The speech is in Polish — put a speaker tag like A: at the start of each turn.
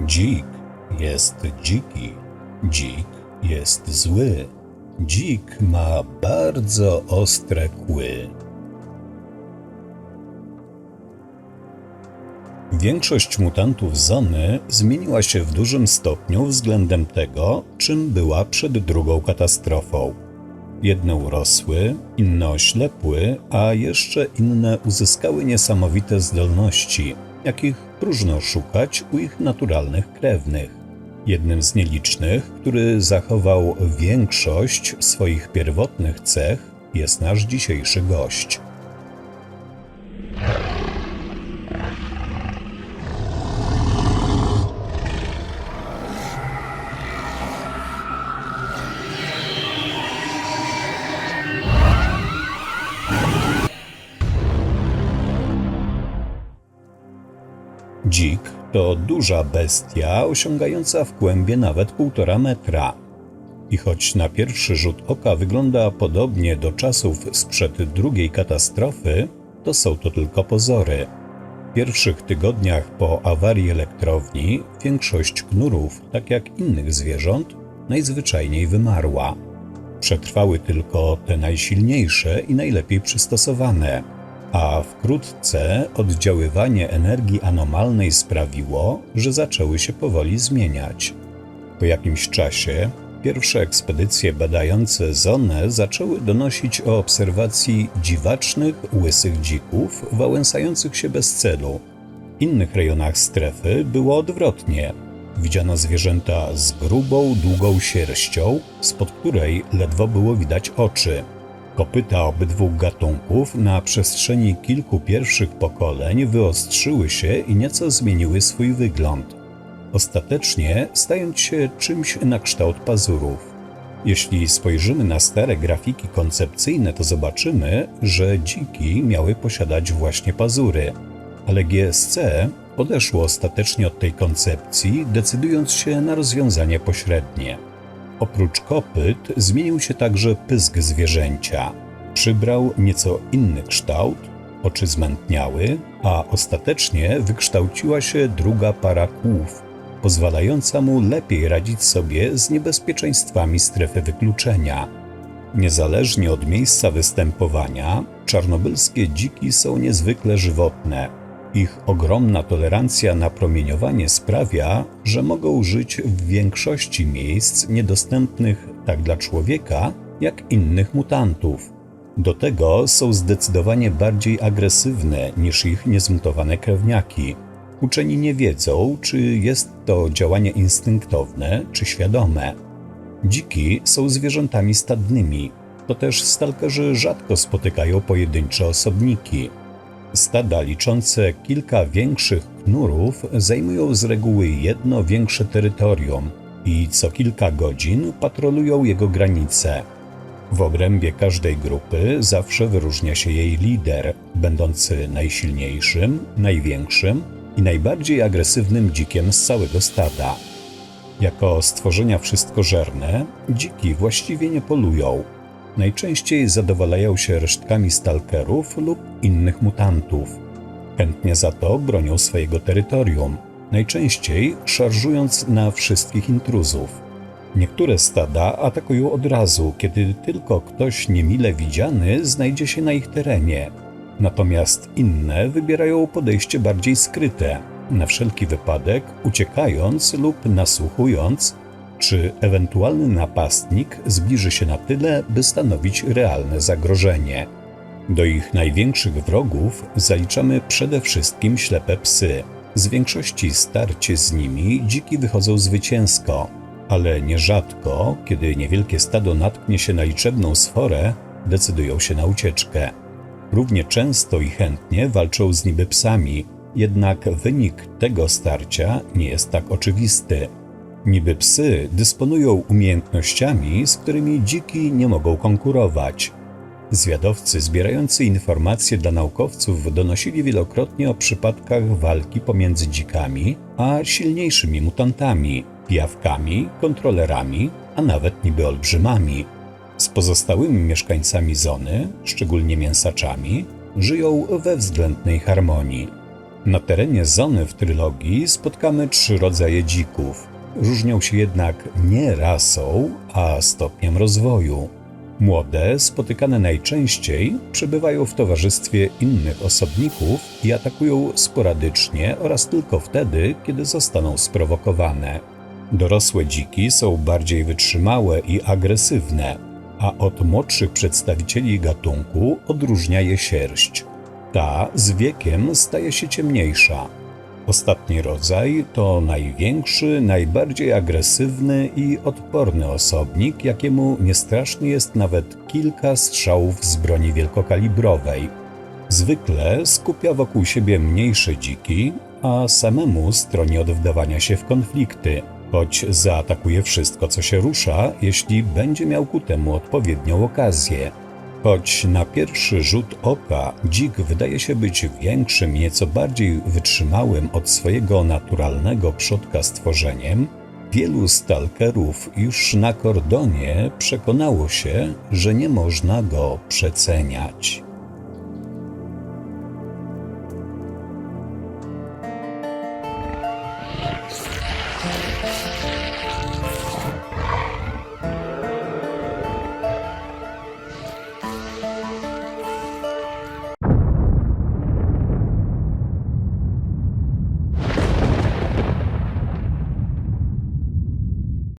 A: Dzik jest dziki, dzik jest zły, dzik ma bardzo ostre kły. Większość mutantów Zony zmieniła się w dużym stopniu względem tego, czym była przed drugą katastrofą. Jedne urosły, inne oślepły, a jeszcze inne uzyskały niesamowite zdolności, jakich próżno szukać u ich naturalnych krewnych. Jednym z nielicznych, który zachował większość swoich pierwotnych cech, jest nasz dzisiejszy gość. Dzik to duża bestia osiągająca w kłębie nawet 1,5 metra. I choć na pierwszy rzut oka wygląda podobnie do czasów sprzed drugiej katastrofy, to są to tylko pozory. W pierwszych tygodniach po awarii elektrowni większość knurów, tak jak innych zwierząt, najzwyczajniej wymarła. Przetrwały tylko te najsilniejsze i najlepiej przystosowane. A wkrótce oddziaływanie energii anomalnej sprawiło, że zaczęły się powoli zmieniać. Po jakimś czasie pierwsze ekspedycje badające Zonę zaczęły donosić o obserwacji dziwacznych, łysych dzików wałęsających się bez celu. W innych rejonach strefy było odwrotnie. Widziano zwierzęta z grubą, długą sierścią, spod której ledwo było widać oczy. Kopyta obydwu gatunków na przestrzeni kilku pierwszych pokoleń wyostrzyły się i nieco zmieniły swój wygląd, ostatecznie stając się czymś na kształt pazurów. Jeśli spojrzymy na stare grafiki koncepcyjne, to zobaczymy, że dziki miały posiadać właśnie pazury, ale GSC odeszło ostatecznie od tej koncepcji, decydując się na rozwiązanie pośrednie. Oprócz kopyt zmienił się także pysk zwierzęcia. Przybrał nieco inny kształt, oczy zmętniały, a ostatecznie wykształciła się druga para kłów, pozwalająca mu lepiej radzić sobie z niebezpieczeństwami strefy wykluczenia. Niezależnie od miejsca występowania, czarnobylskie dziki są niezwykle żywotne. Ich ogromna tolerancja na promieniowanie sprawia, że mogą żyć w większości miejsc niedostępnych tak dla człowieka, jak innych mutantów. Do tego są zdecydowanie bardziej agresywne niż ich niezmutowane krewniaki. Uczeni nie wiedzą, czy jest to działanie instynktowne, czy świadome. Dziki są zwierzętami stadnymi, to też stalkerzy rzadko spotykają pojedyncze osobniki. Stada liczące kilka większych knurów zajmują z reguły jedno większe terytorium i co kilka godzin patrolują jego granice. W obrębie każdej grupy zawsze wyróżnia się jej lider, będący najsilniejszym, największym i najbardziej agresywnym dzikiem z całego stada. Jako stworzenia wszystkożerne, dziki właściwie nie polują. Najczęściej zadowalają się resztkami stalkerów lub innych mutantów. Chętnie za to bronią swojego terytorium, najczęściej szarżując na wszystkich intruzów. Niektóre stada atakują od razu, kiedy tylko ktoś niemile widziany znajdzie się na ich terenie. Natomiast inne wybierają podejście bardziej skryte, na wszelki wypadek uciekając lub nasłuchując, czy ewentualny napastnik zbliży się na tyle, by stanowić realne zagrożenie. Do ich największych wrogów zaliczamy przede wszystkim ślepe psy. Z większości starć z nimi dziki wychodzą zwycięsko, ale nierzadko, kiedy niewielkie stado natknie się na liczebną sforę, decydują się na ucieczkę. Równie często i chętnie walczą z niby psami, jednak wynik tego starcia nie jest tak oczywisty. Niby psy dysponują umiejętnościami, z którymi dziki nie mogą konkurować. Zwiadowcy zbierający informacje dla naukowców donosili wielokrotnie o przypadkach walki pomiędzy dzikami a silniejszymi mutantami, pijawkami, kontrolerami, a nawet niby olbrzymami. Z pozostałymi mieszkańcami Zony, szczególnie mięsaczami, żyją we względnej harmonii. Na terenie zony w trylogii spotkamy 3 rodzaje dzików. Różnią się jednak nie rasą, a stopniem rozwoju. Młode, spotykane najczęściej, przebywają w towarzystwie innych osobników i atakują sporadycznie oraz tylko wtedy, kiedy zostaną sprowokowane. Dorosłe dziki są bardziej wytrzymałe i agresywne, a od młodszych przedstawicieli gatunku odróżnia je sierść. Ta z wiekiem staje się ciemniejsza. Ostatni rodzaj to największy, najbardziej agresywny i odporny osobnik, jakiemu niestraszny jest nawet kilka strzałów z broni wielkokalibrowej. Zwykle skupia wokół siebie mniejsze dziki, a samemu stroni od wdawania się w konflikty, choć zaatakuje wszystko, co się rusza, jeśli będzie miał ku temu odpowiednią okazję. Choć na pierwszy rzut oka dzik wydaje się być większym, nieco bardziej wytrzymałym od swojego naturalnego przodka stworzeniem, wielu stalkerów już na kordonie przekonało się, że nie można go przeceniać.